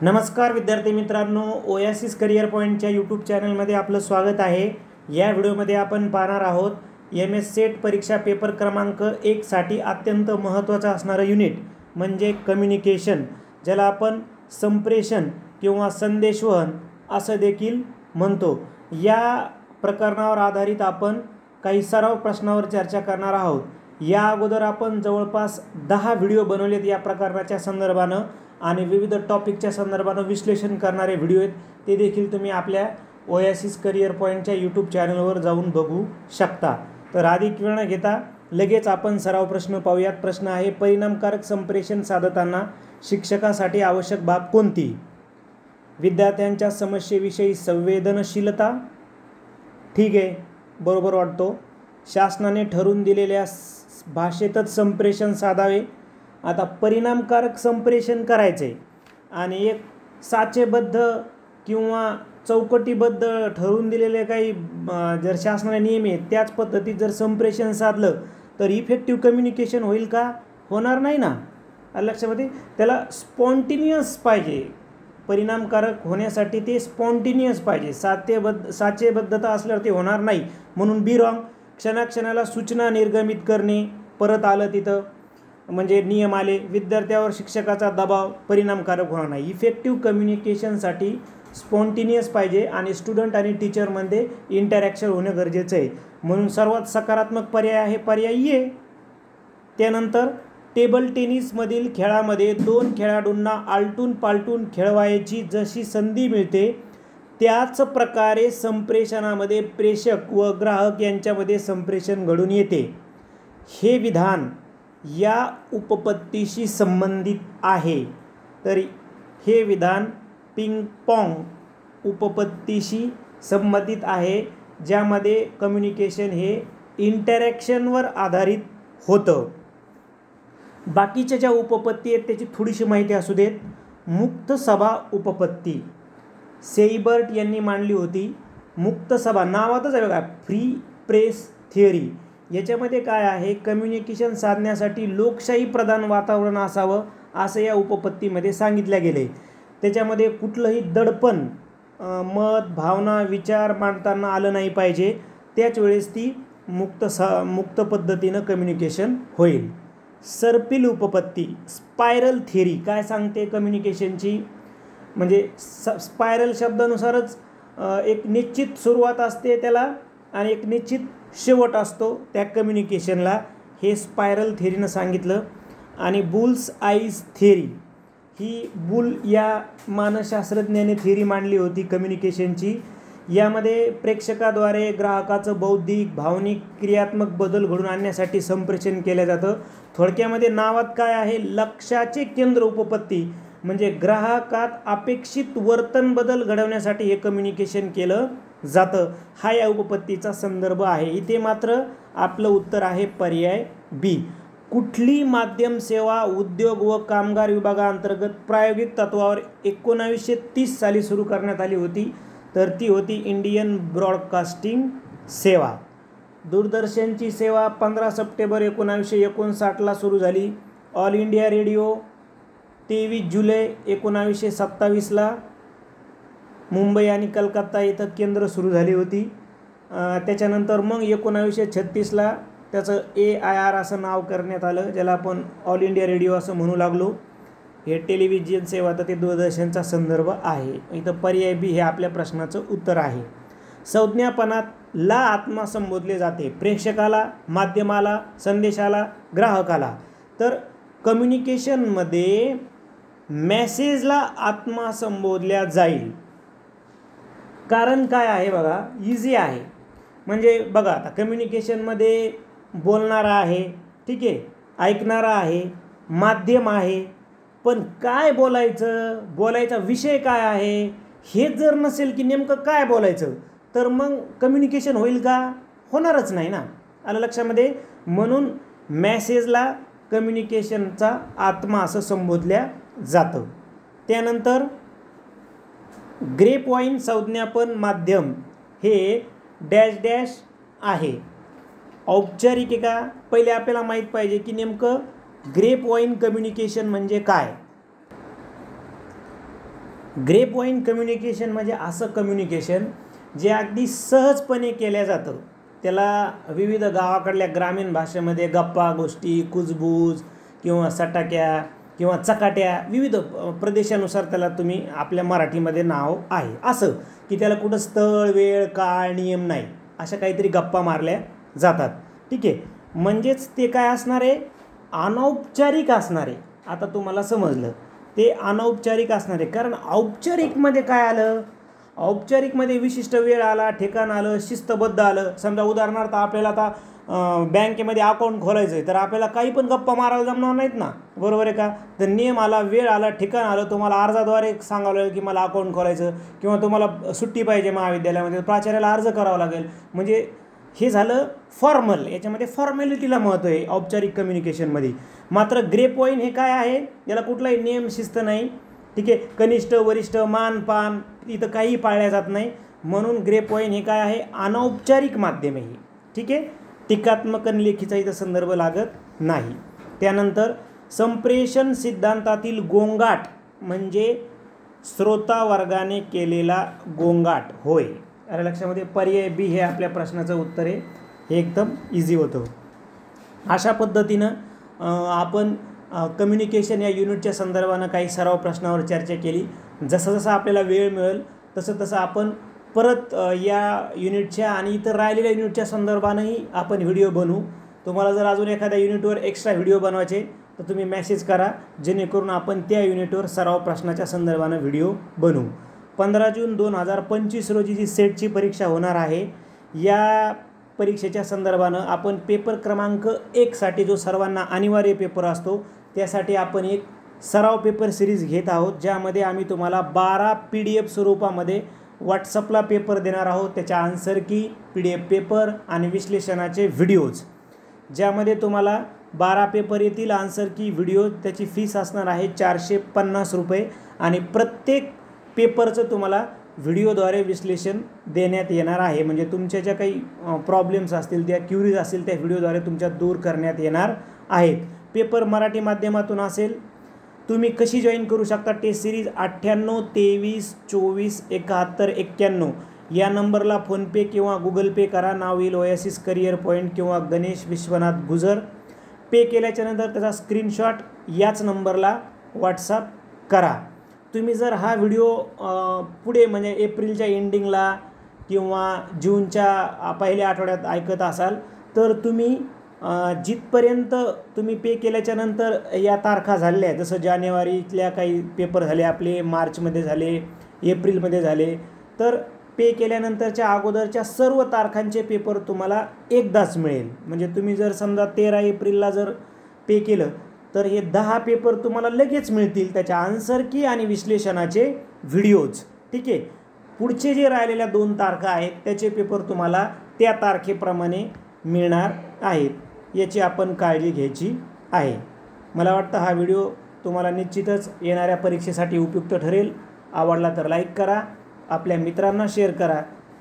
नमस्कार विद्यार्थी मित्रांनो, ओएसिस करियर पॉईंटच्या यूट्यूब चॅनलमध्ये आपलं स्वागत आहे। या व्हिडिओमध्ये आपण पाहणार आहोत MS सेट परीक्षा पेपर क्रमांक 1 साठी अत्यंत महत्त्वाचं असणारं युनिट म्हणजे कम्युनिकेशन, ज्याला आपण संप्रेषण किंवा संदेशवहन असं देखील म्हणतो। या प्रकरणावर आधारित आपण काही सराव प्रश्नावर चर्चा करणार आहोत। या अगोदर आपण जवळपास 10 व्हिडिओ बनवलेत या प्रकरणाच्या संदर्भानं आणि विविध टॉपिकच्या संदर्भानं विश्लेषण करणारे व्हिडिओ आहेत, ते देखील तुम्ही आपल्या ओएसिस करियर पॉईंटच्या यूट्यूब चॅनलवर जाऊन बघू शकता। तर अधिक वेळ न घेता लगेच आपण सराव प्रश्न पाहूयात। प्रश्न आहे, परिणामकारक संप्रेषण साधताना शिक्षकासाठी आवश्यक बाब कोणती? विद्यार्थ्यांच्या समस्येविषयी संवेदनशीलता, ठीक आहे, बरोबर वाटतो। शासनाने ठरवून दिलेल्या भाषेतच संप्रेषण साधावे। आता परिणामकारक संप्रेषण करायचे आणि एक साचेबद्ध किंवा चौकटीबद्ध ठरवून दिलेले काही जर शासनाने नियम आहेत त्याच पद्धतीत जर संप्रेषण साधलं तर इफेक्टिव्ह कम्युनिकेशन होईल का? होणार नाही ना। लक्षामध्ये त्याला स्पॉन्टिनियस पाहिजे। परिणामकारक होण्यासाठी ते स्पॉन्टिनियस पाहिजे। साचेबद्धता असल्यावर ते होणार नाही, म्हणून बी रॉंग। क्षणाक्षणाला सूचना निर्गमित करणे, परत आलं तिथं म्हणजे नियम आले। विद्यार्थ्यावर शिक्षकाचा दबाव परिणामकारक होणार नाही। इफेक्टिव्ह कम्युनिकेशनसाठी स्पॉन्टिनियस पाहिजे आणि स्टुडंट आणि टीचरमध्ये इंटरॅक्शन होणं गरजेचं आहे, म्हणून सर्वात सकारात्मक पर्याय आहे पर्याय ए। त्यानंतर टेबल टेनिसमधील खेळामध्ये 2 खेळाडूंना आलटून पालटून खेळवायची जशी संधी मिळते त्याच प्रकारे संप्रेषणामध्ये प्रेषक व ग्राहक यांच्यामध्ये संप्रेषण घडून येते। हे विधान या उपपत्तीशी संबंधित आहे। तर हे विधान पिंग पॉंग उपपत्तीशी संबंधित आहे, ज्यामध्ये कम्युनिकेशन हे इंटरॅक्शनवर आधारित होतं। बाकीच्या ज्या उपपत्ती आहेत त्याची थोडीशी माहिती असू देत। मुक्त सभा उपपत्ती सेईबर्ट यांनी मांडली होती। मुक्त सभा नावातच आहे बघा, फ्री प्रेस थिअरी। याच्यामध्ये काय आहे, कम्युनिकेशन साधण्यासाठी लोकशाही प्रधान वातावरण असावं असं या उपपत्तीमध्ये सांगितलं गेले। त्याच्यामध्ये कुठलंही दडपण मत भावना विचार मांडताना आलं नाही पाहिजे, त्याच वेळेस ती मुक्त पद्धतीनं कम्युनिकेशन होईल। सर्पिल उपपत्ती स्पायरल थिअरी काय सांगते कम्युनिकेशनची, म्हणजे स्पायरल शब्दानुसारच एक निश्चित सुरुवात असते त्याला आणि एक निश्चित शेवट असतो त्या कम्युनिकेशनला, हे स्पायरल थिअरीनं सांगितलं। आणि बुल्स आईज थिअरी, ही बुल या मानसशास्त्रज्ञाने थिअरी मांडली होती कम्युनिकेशनची। यामध्ये प्रेक्षकाद्वारे ग्राहकाचं बौद्धिक भावनिक क्रियात्मक बदल घडून आणण्यासाठी संप्रेषण केलं जातं। थोडक्यामध्ये नावात काय आहे, लक्षाचे केंद्र उपपत्ती म्हणजे ग्राहकात अपेक्षित वर्तन बदल घडवण्यासाठी हे कम्युनिकेशन केलं जातं। हा या उपपत्तीचा संदर्भ आहे। इथे मात्र आपलं उत्तर आहे पर्याय बी। कुठली माध्यम सेवा उद्योग व कामगार विभागाअंतर्गत प्रायोगिक तत्वावर 1930 साली सुरू करण्यात आली होती? तर ती होती इंडियन ब्रॉडकास्टिंग सेवा। दूरदर्शनची सेवा 15 सप्टेंबर 1959ला सुरू झाली। ऑल इंडिया रेडिओ 23 जुलै 1927ला मुंबई आणि कलकत्ता इथं केंद्र सुरू झाली होती। त्याच्यानंतर मग 1936ला त्याचं AIR असं नाव करण्यात आलं, ज्याला आपण ऑल इंडिया रेडिओ असं म्हणू लागलो। हे टेलिव्हिजन सेवा तर ते दूरदर्शनचा संदर्भ आहे। इथं पर्याय बी हे आपल्या प्रश्नाचं उत्तर आहे। संज्ञापनात ला आत्मा संबोधले जाते, प्रेक्षकाला, माध्यमाला, संदेशाला, ग्राहकाला। तर कम्युनिकेशनमध्ये मेसेजला आत्मा संबोधल्या जाईल। कारण काय आहे बघा, इझी आहे। म्हणजे बघा आता कम्युनिकेशनमध्ये बोलणारा आहे, ठीक आहे, ऐकणारा आहे, माध्यम आहे, पण काय बोलायचं, बोलायचा विषय काय आहे हे जर नसेल की नेमकं काय बोलायचं तर मग कम्युनिकेशन होईल का? होणारच नाही ना। आलं लक्षामध्ये? म्हणून मेसेजला कम्युनिकेशनचा आत्मा असं संबोधल्या जातं। त्यानंतर ग्रेप वाईन संज्ञापन माध्यम हे डॅश डॅश आहे। औपचारिक आहे का? पहिले आपल्याला माहीत पाहिजे की नेमकं ग्रेप वाईन कम्युनिकेशन म्हणजे काय। ग्रेप वाईन कम्युनिकेशन म्हणजे असं कम्युनिकेशन जे अगदी सहजपणे केलं जातं. त्याला विविध गावाकडल्या ग्रामीण भाषेमध्ये गप्पा गोष्टी, कुजबूज किंवा सटाक्या किंवा चकाट्या विविध प्रदेशानुसार त्याला तुम्ही आपल्या मराठीमध्ये नाव आहे. असं की त्याला कुठं स्थळ, वेळ, काळ, नियम नाही, अशा काहीतरी गप्पा मारल्या जातात. ठीक आहे. म्हणजेच ते काय असणार आहे, अनौपचारिक असणार आहे. आता तुम्हाला समजलं, ते अनौपचारिक असणार आहे. कारण औपचारिकमध्ये काय आलं, औपचारिकमध्ये विशिष्ट वेळ आला, ठिकाण आलं, शिस्तबद्ध आलं. समजा उदाहरणार्थ आपल्याला आता बँकेमध्ये अकाउंट खोलायचं आहे, तर आपल्याला काही पण गप्पा मारायला जमणार नाहीत ना, बरोबर आहे का. तर नियम आला, वेळ आला, ठिकाण आलं. तुम्हाला अर्जाद्वारे सांगावं लागेल की मला अकाउंट खोलायचं, किंवा तुम्हाला सुट्टी पाहिजे महाविद्यालयामध्ये, प्राचार्याला अर्ज करावा लागेल. म्हणजे हे झालं फॉर्मल. याच्यामध्ये फॉर्मॅलिटीला महत्त्व आहे औपचारिक कम्युनिकेशनमध्ये. मात्र ग्रेप वाईन हे काय आहे, याला कुठलाही नियम शिस्त नाही. ठीक आहे. कनिष्ठ, वरिष्ठ, मान, पान इथं काही पाळल्या जात नाही. म्हणून ग्रेप वाईन हे काय आहे, अनौपचारिक माध्यम आहे. ठीक आहे. टीकात्मक आणि लेखीचा इथं संदर्भ लागत नाही. त्यानंतर संप्रेषण सिद्धांतातील गोंगाट म्हणजे श्रोता वर्गाने केलेला गोंगाट होय. अरे लक्षामध्ये पर्याय बी हे आपल्या प्रश्नाचं उत्तर आहे. हे एकदम इझी होतं. अशा पद्धतीनं आपण कम्युनिकेशन या युनिटच्या संदर्भानं काही सराव प्रश्नावर चर्चा केली. जसं जसं आपल्याला वेळ मिळेल तसं तसं आपण परत या युनिटच्या आणि इतर राहिलेल्या युनिटच्या संदर्भानंही आपण व्हिडिओ बनवू. तुम्हाला जर अजून एखाद्या युनिटवर एक्स्ट्रा व्हिडिओ बनवायचे तर तुम्ही मेसेज करा, जेणेकरून आपण त्या युनिटवर सराव प्रश्नाच्या संदर्भानं व्हिडिओ बनवू. 15 जून 2025 रोजी जी सेटची परीक्षा होणार आहे, या परीक्षेच्या संदर्भानं आपण पेपर क्रमांक 1 साठी जो सर्वांना अनिवार्य पेपर असतो, त्यासाठी आपण एक सराव पेपर सिरीज घेत आहोत, ज्यामध्ये आम्ही तुम्हाला 12 PDF स्वरूपामध्ये व्हॉट्सअपला पेपर देणार आहोत. त्याच्या आन्सर की, PDF पेपर आणि विश्लेषणाचे व्हिडिओज, ज्यामध्ये तुम्हाला 12 पेपर येतील. आन्सर की, व्हिडिओ, त्याची फीस असणार आहे 450 रुपये. आणि प्रत्येक पेपरचं तुम्हाला व्हिडिओद्वारे विश्लेषण देण्यात येणार आहे. म्हणजे तुमच्या ज्या काही प्रॉब्लेम्स असतील, त्या क्युरीज असतील, त्या व्हिडिओद्वारे तुमच्या दूर करण्यात येणार आहेत. पेपर मराठी माध्यमातून असेल. तुम्ही कशी जॉईन करू शकता टेस्ट सिरीज, 98 23 24 71 91 या नंबरला फोनपे किंवा गुगल पे करा. नाव येईल ओएसिस करिअर पॉईंट किंवा गणेश विश्वनाथ गुजर. पे केल्याच्यानंतर त्याचा स्क्रीनशॉट याच नंबरला व्हॉट्सअप करा. तुम्ही जर हा व्हिडिओ पुढे म्हणजे एप्रिलच्या एंडिंगला किंवा जूनच्या पहिल्या आठवड्यात ऐकत असाल, तर तुम्ही जिथपर्यंत तुम्ही पे केल्याच्यानंतर या तारखा झालेल्या आहेत, जसं जानेवारीतल्या काही पेपर झाले आपले, मार्चमध्ये झाले, एप्रिलमध्ये झाले, तर पे केल्यानंतरच्या अगोदरच्या सर्व तारखांचे पेपर तुम्हाला एकदाच मिळेल. म्हणजे तुम्ही जर समजा 13 एप्रिलला जर पे केलं तर हे 10 पेपर तुम्हाला लगेच मिळतील, त्याच्या आन्सर की आणि विश्लेषणाचे व्हिडिओज. ठीक आहे. पुढचे जे राहिलेल्या 2 तारखा आहेत त्याचे पेपर तुम्हाला त्या तारखेप्रमाणे मिळणार आहेत. याची आपण काळजी घ्यायची आहे. मला वाटतं हा व्हिडिओ तुम्हाला निश्चितच येणाऱ्या परीक्षेसाठी उपयुक्त ठरेल. आवडला तर लाईक करा, आपल्या मित्रांना शेअर करा.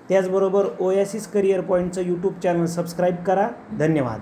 त्याचबरोबर ओएसिस करिअर पॉईंटचं यूट्यूब चॅनल सबस्क्राईब करा. धन्यवाद.